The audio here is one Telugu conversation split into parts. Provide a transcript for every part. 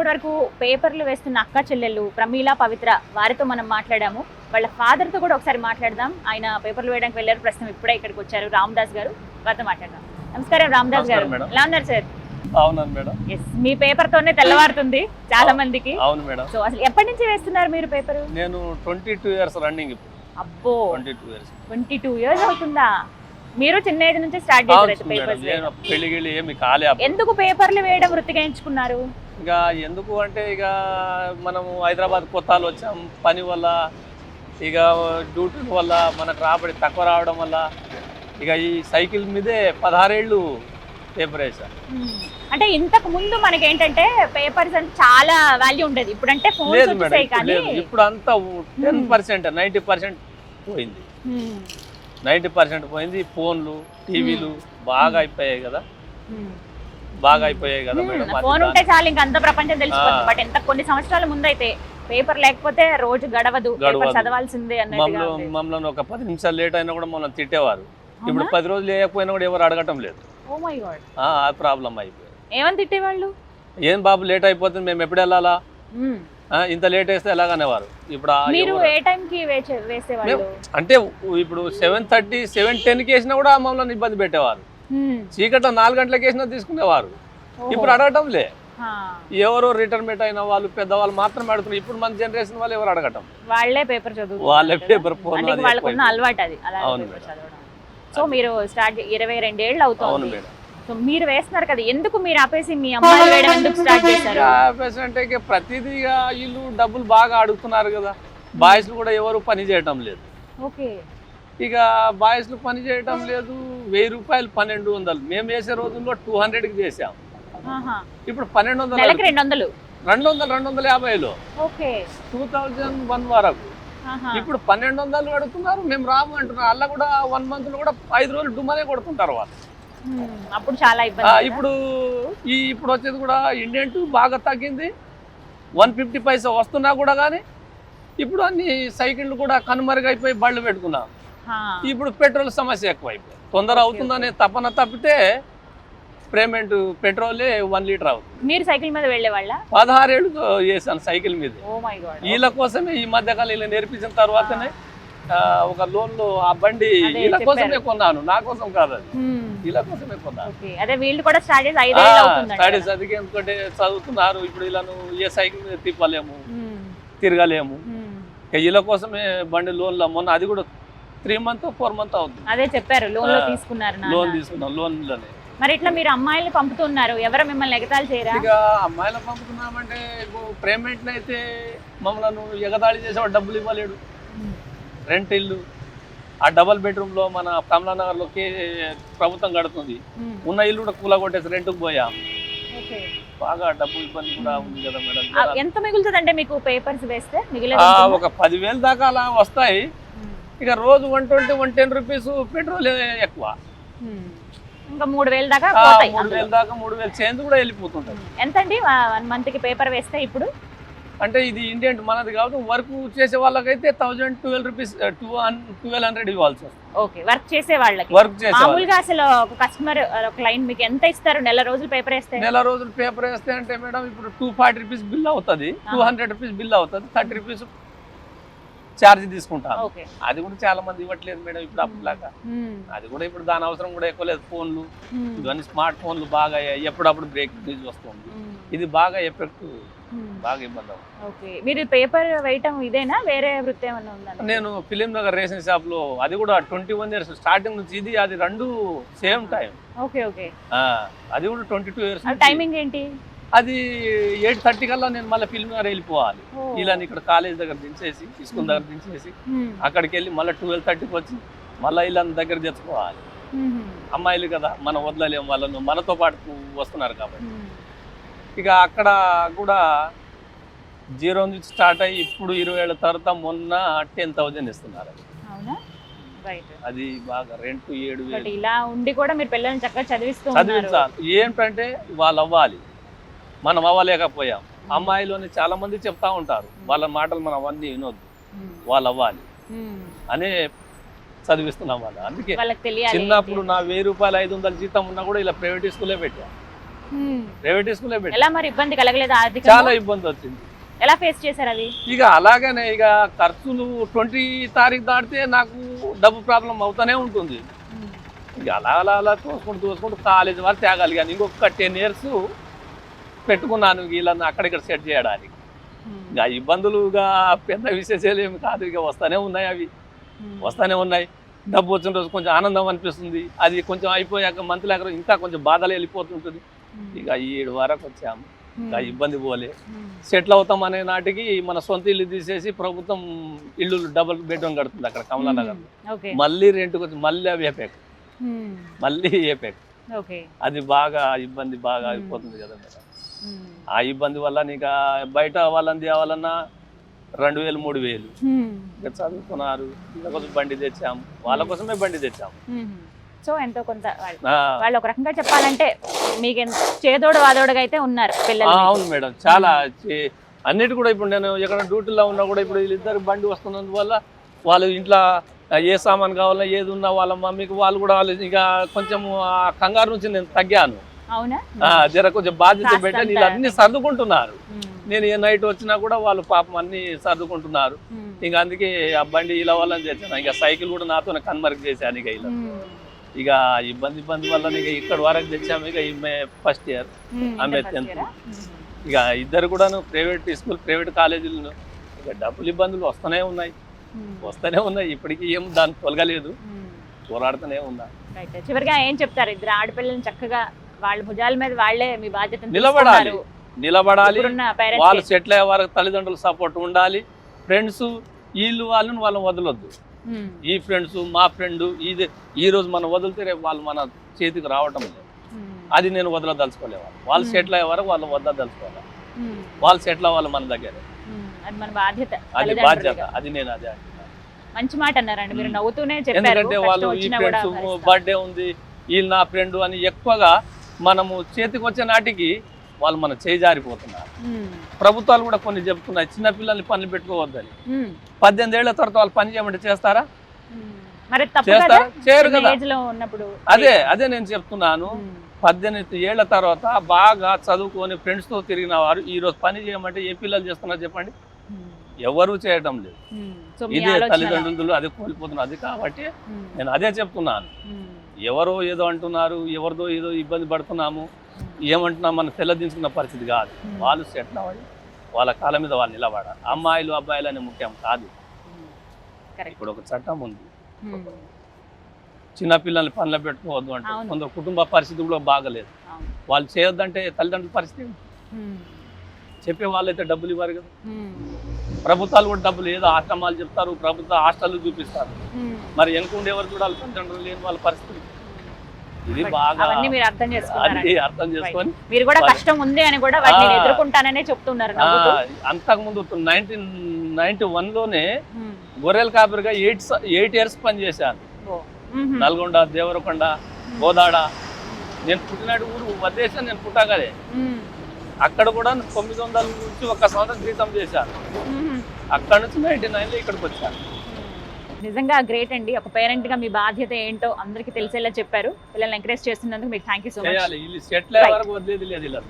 ఇప్పటివరకు పేపర్లు వేస్తున్న అక్క చెల్లెళ్ళు ప్రమీల, పవిత్ర వారితో మనం మాట్లాడాము. వాళ్ళ ఫాదర్తో కూడా ఒకసారి మాట్లాడదాం. ఆయన పేపర్లు వేయడానికి వెళ్ళారు, ప్రస్తుతం ఇప్పుడే ఇక్కడికి వచ్చారు. రామదాస్ గారు, వారితో మాట్లాడదాం. నమస్కారం రామదాస్ గారు, ఎలా ఉన్నారు సార్? అవునండి మేడం. మీ పేపర్ తోనే తెల్లవారుతుంది చాలా మందికి. అవును మేడం. సో అసలు ఎప్పటి నుంచి వేస్తున్నారు మీరు పేపర్? నేను 22 ఇయర్స్ రన్నింగ్. అబ్బో, 22 ఇయర్స్. 22 ఇయర్స్ అవుతుందా? మీరు చిన్న ఏజ్ నుంచి స్టార్ట్ చేశారు పేపర్స్? పెళ్లిగిళ్ళి ఏమి కాలే. ఎందుకు పేపర్లు వేయడం వృత్తిగా ఎంచుకున్నారు? ఇక ఎందుకు అంటే ఇక మనము హైదరాబాద్ కొత్తలు వచ్చాం, పని వల్ల ఇక డ్యూటీ వల్ల మనకు రాబడి తక్కువ రావడం వల్ల ఇక ఈ సైకిల్ మీదే 16 ఏళ్ళు పేపర్ వేసాను. అంటే ఇంతకు ముందు మనకి ఏంటంటే పేపర్స్ అంటే చాలా వాల్యూ ఉండేది. ఇప్పుడు అంటే లేదు మేడం, లేదు. ఇప్పుడు అంతా 10%, 90% పోయింది. 90% పోయింది. ఫోన్లు, టీవీలు బాగా అయిపోయాయి కదా, బాగా అయిపోయాయి కదా మేడం. ఫోన్ ఉంటే చాలు ఇంకా అంత ప్రపంచం తెలిసిపోతుంది. బట్ ఎంత కొన్ని సంవత్సరాల ముందు అయితే పేపర్ లేకపోతే రోజు గడవదు, పేపర్ చదవాల్సిందే అన్నట్టుగా. మమ్మల్ని ఒక 10 నిమిషాలు లేట్ అయినా కూడా మమ్మల్ని తిట్టేవారు. ఇప్పుడు 10 రోజులు లేకపోయినా కూడా ఎవరు అడగటం లేదు. ఓ మై గాడ్, ఆ ప్రాబ్లం అయిపోయింది. ఏమని తిట్టేవాళ్ళు? ఏం బాబు లేట్ అయిపోతుంది, మేము ఎప్పుడు వెళ్ళాలా, ఇంత లేట్ వేస్తే ఎలాగనేవారు. ఇప్పుడు మీరు ఏ టైం కి వేసేవాళ్ళు? అంటే ఇప్పుడు 7:30, 7:10కి వేసినా కూడా మమ్మల్ని ఇబ్బంది పెట్టేవారు. చీకట్లో 4 గంటలకు వేసినా తీసుకునేవారు. ఇప్పుడు అడగటం లే. ఎవరు రిటైర్మెంట్ అయిన వాళ్ళు, పెద్దవాళ్ళు మాత్రం అడుగుతున్నారు. ఇప్పుడు మన జనరేషన్ వాళ్ళు ఎవరు అడగటం, వాళ్ళే పేపర్ చదువు, వాళ్ళే పేపర్ ఫోన్, వాళ్ళకున్న అలవాటు అది. సో మీరు స్టార్ట్ 22 ఏళ్ళు అవుతుంది. సో మీరు వేస్తున్నారు కదా, ఎందుకు మీరు ఆపేసి మీ అమ్మాయిలు వేయడం ఎందుకు స్టార్ట్ చేశారు? ఆపేసి అంటే ఇక ప్రతిదీ వీళ్ళు డబ్బులు బాగా అడుగుతున్నారు కదా. బాయ్స్లు కూడా ఎవరు పని చేయటం లేదు. ఓకే, ఇక బాయ్స్లు పని చేయటం లేదు. 1000 రూపాయలు 1200. మేము వేసే రోజుల్లో 200కి చేసాం. ఇప్పుడు 1200, 200, 250లో 2001 వరకు. ఇప్పుడు 1200 అడుగుతున్నారు, మేము రాము అంటున్నారు. అలా కూడా 1 month లో కూడా 5 రోజులు డుమ్మనే కొడుతుంటారు వాళ్ళు. అప్పుడు చాలా ఇబ్బంది. ఇప్పుడు వచ్చేది కూడా ఇండియన్ టూ బాగా తగ్గింది. 150 పైసా వస్తున్నా కూడా కానీ ఇప్పుడు అన్ని సైకిళ్ళు కూడా కనుమరుగైపోయి బళ్ళు పెట్టుకున్నాం. ఇప్పుడు పెట్రోల్ సమస్య ఎక్కువైపోయి తొందర అవుతుందనే తపన తప్పితే పేమెంట్ పెట్రోలే 1 లీటర్ అవుతుంది. మీరు సైకిల్ మీద వెళ్ళే వాళ్ళ? 16 ఏళ్ళు చేశాను సైకిల్ మీద. వీళ్ళ కోసమే ఈ మధ్య కాలం ఇలా నేర్పించిన తర్వాతనే ఒక లోన్లో ఆ బండి వీళ్ళ కోసమే కొన్నాను, నా కోసం కాదు, అది వీళ్ళ కోసమే కొన్నాను. అదే వీళ్ళు కూడా స్టడీస్ అది ఎందుకంటే చదువుతున్నారు. ఇప్పుడు వీళ్ళను ఏ సైకిల్ మీద తిప్పలేము, తిరగలేము. వీళ్ళ కోసమే బండి లోన్లో, మొన్న అది కూడా 3 months 4 months అవుతుంది. అదే చెప్పారు, లోన్ తీసుకున్నారు. లోన్ తీసుకున్నాం, లోన్లోనే. మరి ఇట్లా మీరు అమ్మాయిలు పంపుతున్నారు, ఎవరు మిమ్మల్ని ఎగతాళి చేయరా? ఇక అమ్మాయిలు పంపుతున్నామంటే పేమెంట్ అయితే మమ్మల్ని ఎగతాళి చేసేవాడు డబ్బులు ఇవ్వలేడు. రెంట్ ఇల్లు, ఆ డబల్ బెడ్రూమ్ లో మన కమలానగర్ లో ప్రభుత్వం కడుతుంది. ఉన్న ఇల్లు కూడా కూలగొట్టేసి రెంట్కి పోయాం. బాగా డబ్బు ఇబ్బంది కూడా ఉంది కదా మేడం. ఎంత మిగులుతుందంటే మీకు పేపర్స్ వేస్తే? ఒక 10,000 దాకా అలా వస్తాయి. ఇక రోజు 120, 110 రూపీస్ పెట్రోల్ ఎక్కువ. ఇంకా 3,000 దాకా 3,000 చేంజ్ కూడా వెళ్ళిపోతుంటది. ఎంతండి 1 month కి పేపర్ వేస్తే? ఇప్పుడు అంటే ఇది ఇండియన్ మనది కాదు, వర్క్ చేసే వాళ్ళకైతే 1,012 రూపీస్ 1,200 ఇవ్వాల్సి వస్తుంది. ఓకే, వర్క్ చేసే వాళ్ళకి. మామూలుగా అసలు ఒక కస్టమర్, క్లయింట్ మీకు ఎంత ఇస్తారు నెల రోజులు పేపర్ వేస్తే? నెల రోజులు పేపర్ వేస్తే అంటే మేడం ఇప్పుడు 240 రూపీస్ బిల్ అవుతుంది, 200 రూపీస్ బిల్ అవుతుంది, 30 రూపీస్ ఛార్జ్ తీసుకుంటాను. అది కూడా చాలా మంది ఇవ్వట్లేదు మేడం ఇప్పుడు అప్పులాగా. అది కూడా ఇప్పుడు దాని అవసరం కూడా ఎక్కువ లేదు. ఫోన్లు ఇవన్నీ స్మార్ట్ ఫోన్లు బాగా ఎప్పుడప్పుడు బ్రేక్ న్యూస్ వస్తుంది. ఇది బాగా ఎఫెక్ట్, బాగా ఇబ్బంది అవుతుంది. మీరు పేపర్ వేయటం ఇదేనా, వేరే వృత్తి ఏమన్నా ఉందా? నేను ఫిలిం నగర్ రేషన్ షాప్ లో, అది కూడా 21 ఇయర్స్ స్టార్టింగ్ నుంచి. ఇది అది రెండు సేమ్ టైం. అది కూడా 22 ఇయర్స్. టైమింగ్ ఏంటి? అది 8:30 కల్లా నేను మళ్ళీ ఫిల్మ్ నగర్ వెళ్ళిపోవాలి. ఇలా ఇక్కడ కాలేజ్ దగ్గర దించేసి, స్కూల్ దగ్గర దించేసి అక్కడికి వెళ్ళి మళ్ళీ 12:30కి వచ్చి మళ్ళీ ఇలా దగ్గర తెచ్చుకోవాలి. అమ్మాయిలు కదా, మనం వదలలేము వాళ్ళను, మనతో పాటు వస్తున్నారు కాబట్టి. ఇక అక్కడ కూడా 0 నుంచి స్టార్ట్ అయ్యి ఇప్పుడు 20 ఏళ్ళ తర్వాత మొన్న 10,000 ఇస్తున్నారు. అది బాగా రెంట్ 7,000. ఇలా ఉండి కూడా మీరు పిల్లల్ని చక్కగా చదివించాలి. ఏంటంటే వాళ్ళు అవ్వాలి, మనం అవ్వలేకపోయాం. అమ్మాయిలోని చాలా మంది చెప్తా ఉంటారు, వాళ్ళ మాటలు మనం అవన్నీ వినొద్దు, వాళ్ళు అవ్వాలి అనే చదివిస్తున్నాం వాళ్ళు. అందుకే చిన్నప్పుడు నా 1000 రూపాయలు 500 జీతం ఉన్నా కూడా ఇలా ప్రైవేట్ స్కూలే పెట్టా. ప్రైవేట్ స్కూలే పెట్టి ఎలా మరి ఇబ్బంది కలగలేదు ఆర్థికంగా? చాలా ఇబ్బంది వచ్చింది. ఎలా ఫేస్ చేశారు అది? ఇక అలాగనే ఇక ఖర్చులు 20 తారీఖు దాటితే నాకు డబ్బు ప్రాబ్లం అవుతానే ఉంటుంది. ఇక అలా తోసుకుంటూ కాలేజీ వరకు తేగాలి. కానీ ఇంకొక 10 years పెట్టుకున్నాను వీళ్ళని అక్కడిక్కడ సెట్ చేయడానికి. ఇక ఇబ్బందులు ఇక పెద్ద విశేషాలు ఏమి కాదు, ఇక వస్తూనే ఉన్నాయి. అవి వస్తూనే ఉన్నాయి. డబ్బు వచ్చిన రోజు కొంచెం ఆనందం అనిపిస్తుంది. అది కొంచెం అయిపోయాక మంత్లీ ఇంకా కొంచెం బాధలు వెళ్ళిపోతుంటుంది. ఇక 7 వరకు వచ్చాము. ఇంకా ఇబ్బంది పోలే. సెటిల్ అవుతాం అనే నాటికి మన సొంత ఇల్లు తీసేసి ప్రభుత్వం ఇల్లు డబుల్ బెడ్రూమ్ కడుతుంది అక్కడ కమలానగర్. మళ్ళీ రెంట్కి వచ్చి మళ్ళీ అవి ఏపాక మళ్ళీ ఏపాక అది బాగా ఇబ్బంది బాగా అయిపోతుంది కదా మేడం. ఆ ఇబ్బంది వల్ల నీకు బయట వాళ్ళని తేవాలన్నా 2000 3000 ఇంకా చదువుకున్నారు. వీళ్ళ కోసం బండి తెచ్చాము, వాళ్ళ కోసమే బండి తెచ్చాము. సో ఎంతో కొంత వాళ్ళు ఒక రకంగా చెప్పాలంటే మీకు చేదోడు వాదోడుగా అయితే ఉన్నారు పిల్లలు. అవును మేడం, చాలా అన్నిటి కూడా. ఇప్పుడు నేను ఎక్కడ డ్యూటీలో ఉన్నా కూడా ఇప్పుడు వీళ్ళిద్దరు బండి వస్తున్నందువల్ల వాళ్ళు ఇంట్లో ఏ సామాన్ కావాలన్నా ఏది ఉన్నా వాళ్ళ మమ్మీకి వాళ్ళు కూడా వాళ్ళు ఇక కొంచెం కంగారు నుంచి నేను తగ్గాను. అవునా? జర కొంచెం బాధ్యత పెట్టి వీళ్ళు అన్ని సర్దుకుంటున్నారు. నేను ఏ నైట్ వచ్చినా కూడా వాళ్ళు పాపం అన్ని సర్దుకుంటున్నారు. ఇంకా అందుకే ఆ బండి ఇలా వాళ్ళని తెచ్చాను. ఇక సైకిల్ కూడా నాతో కన్మర్క్ చేశాను. ఇక ఇలా ఇక ఇబ్బంది వల్ల ఇక ఇక్కడ వరకు తెచ్చాము. ఇక ఈమె ఫస్ట్ ఇయర్, ఆమె 10th. ఇక ఇద్దరు కూడా ప్రైవేట్ స్కూల్ ప్రైవేట్ కాలేజీలు. ఇక డబ్బులు ఇబ్బందులు వస్తూనే ఉన్నాయి. ఇప్పటికీ ఏం దాన్ని తొలగలేదు, పోరాడుతూనే ఉన్నా. చివరిగా ఏం చెప్తారు? ఇద్దరు ఆడపిల్లల్ని చక్కగా వాళ్ళ భుజాల మీద వాళ్ళే మీ బాధ్యత నిలబడాలి. వాళ్ళు సెటిల్ అయ్యే వారికి తల్లిదండ్రుల సపోర్ట్ ఉండాలి. ఫ్రెండ్స్ వీళ్ళు వాళ్ళని వదలొద్దు. ఈ ఫ్రెండ్స్ మా ఫ్రెండ్ ఇది ఈ రోజు మనం వదిలితే రేపు వాళ్ళు మన చేతికి రావటం లేదు. అది నేను వదలదలుచుకోలేదు. వాళ్ళు సెటిల్ అయ్యే వరకు వాళ్ళు వదలదలుచుకోవాలి. వాళ్ళు సెటిల్ అవ్వాలి మన దగ్గర. అది మన బాధ్యత, అది బాధ్యత. అది నేను అదే మంచి మాట అన్నారండి మీరు, నవ్వుతూనే చెప్పారు. ఎందుకంటే వాళ్ళు ఈ ఫ్రెండ్స్ బర్త్డే ఉంది వీళ్ళు నా ఫ్రెండ్ అని ఎక్కువగా మనము చేతికి వచ్చే నాటికి వాళ్ళు మన చేజారిపోతున్నారు. ప్రభుత్వాలు కూడా కొన్ని చెప్తున్నాయి చిన్నపిల్లల్ని పనులు పెట్టుకోవద్దని. 18 ఏళ్ల తర్వాత వాళ్ళు పని చేయమంటే చేస్తారా? చేస్తారా? చేయరు కదా. అదే నేను చెప్తున్నాను. 18 ఏళ్ల తర్వాత బాగా చదువుకొని ఫ్రెండ్స్ తో తిరిగిన వారు ఈ రోజు పని చేయమంటే ఏ పిల్లలు చేస్తున్నారు చెప్పండి? ఎవరు చేయటం లేదు. ఇదే తల్లిదండ్రులు అదే కోల్పోతున్నారు. అది కాబట్టి నేను అదే చెప్తున్నాను. ఎవరో ఏదో అంటున్నారు, ఎవరిదో ఏదో ఇబ్బంది పడుతున్నాము ఏమంటున్నా మనం తెల్లదించుకున్న పరిస్థితి కాదు. వాళ్ళు సెటిల్ అవ్వాలి, వాళ్ళ కాళ్ళ మీద వాళ్ళు నిలబడాలి. అమ్మాయిలు అబ్బాయిలు అనే ముఖ్యం కాదు. ఇప్పుడు ఒక చట్టం ఉంది, చిన్నపిల్లల్ని పనులు పెట్టుకోవద్దు అంటే. కొందరు కుటుంబ పరిస్థితి కూడా బాగలేదు, వాళ్ళు చేయొద్దంటే తల్లిదండ్రుల పరిస్థితి చెప్పే వాళ్ళైతే డబ్బులు ఇవ్వరు కదా. ప్రభుత్వాలు కూడా డబ్బులు ఏదో ఆశ్రమాలు చెప్తారు, ప్రభుత్వ హాస్టల్ చూపిస్తారు. మరి వెనుకుండేవారు చూడాలి తల్లిదండ్రులు లేని వాళ్ళ పరిస్థితి. ఇది బాగా అర్థం చేసుకొని మీరు కూడా కష్టం ఉంది అని కూడా వాటిని ఎదుర్కొంటాననే చెప్తున్నారు. అంతకుముందు 1991లోనే గొర్రెల కాపరిగా 8 years పనిచేశాను. నల్గొండ, దేవరకొండ, గోదాడ. నేను పుట్టినట్టు ఊరు వదిలేసాను. నేను పుట్టగలే అక్కడ కూడా 900 నుంచి 1 సంవత్సరం జీతం చేశాను. అక్కడ నుంచి 99లో ఇక్కడికి వచ్చాను. నిజంగా గ్రేట్ అండి. ఒక పేరెంట్ గా మీ బాధ్యత ఏంటో అందరికి తెలిసేలా చెప్పారు. పిల్లల్ని ఎంకరేజ్ చేస్తున్నందుకు మీకు thank you so much.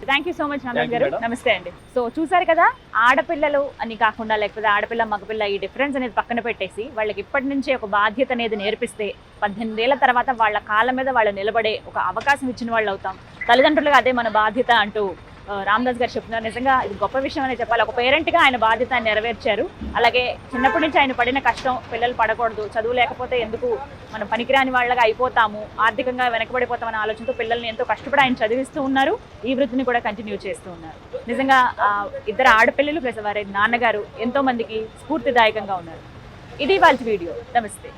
Thank you so much Ramdas గారు. నమస్తే అండి. సో చూసారు కదా, ఆడపిల్లలు అని కాకుండా లేకపోతే ఆడపిల్ల మగపిల్ల ఈ డిఫరెన్స్ అనేది పక్కన పెట్టేసి వాళ్ళకి ఇప్పటి నుంచే ఒక బాధ్యత అనేది నేర్పిస్తే 18 ఏళ్ల తర్వాత వాళ్ళ కాళ్ళ మీద వాళ్ళు నిలబడే ఒక అవకాశం ఇచ్చిన వాళ్ళు అవుతాం. తల్లిదండ్రులుగా అదే మన బాధ్యత అంటూ రామదాస్ గారు చెప్తున్నారు. నిజంగా ఇది గొప్ప విషయం అనే చెప్పాలి. ఒక పేరెంట్గా ఆయన బాధ్యత నెరవేర్చారు. అలాగే చిన్నప్పటి నుంచి ఆయన పడిన కష్టం పిల్లలు పడకూడదు, చదువు లేకపోతే ఎందుకు మనం పనికిరాని వాళ్ళగా అయిపోతాము, ఆర్థికంగా వెనకబడిపోతామనే ఆలోచనతో పిల్లల్ని ఎంతో కష్టపడి ఆయన చదివిస్తూ ఉన్నారు. ఈ వృత్తిని కూడా కంటిన్యూ చేస్తూ ఉన్నారు. నిజంగా ఇద్దరు ఆడపిల్లలు ప్లస్ వారి నాన్నగారు ఎంతో మందికి స్ఫూర్తిదాయకంగా ఉన్నారు. ఇది వాళ్ళ వీడియో. నమస్తే.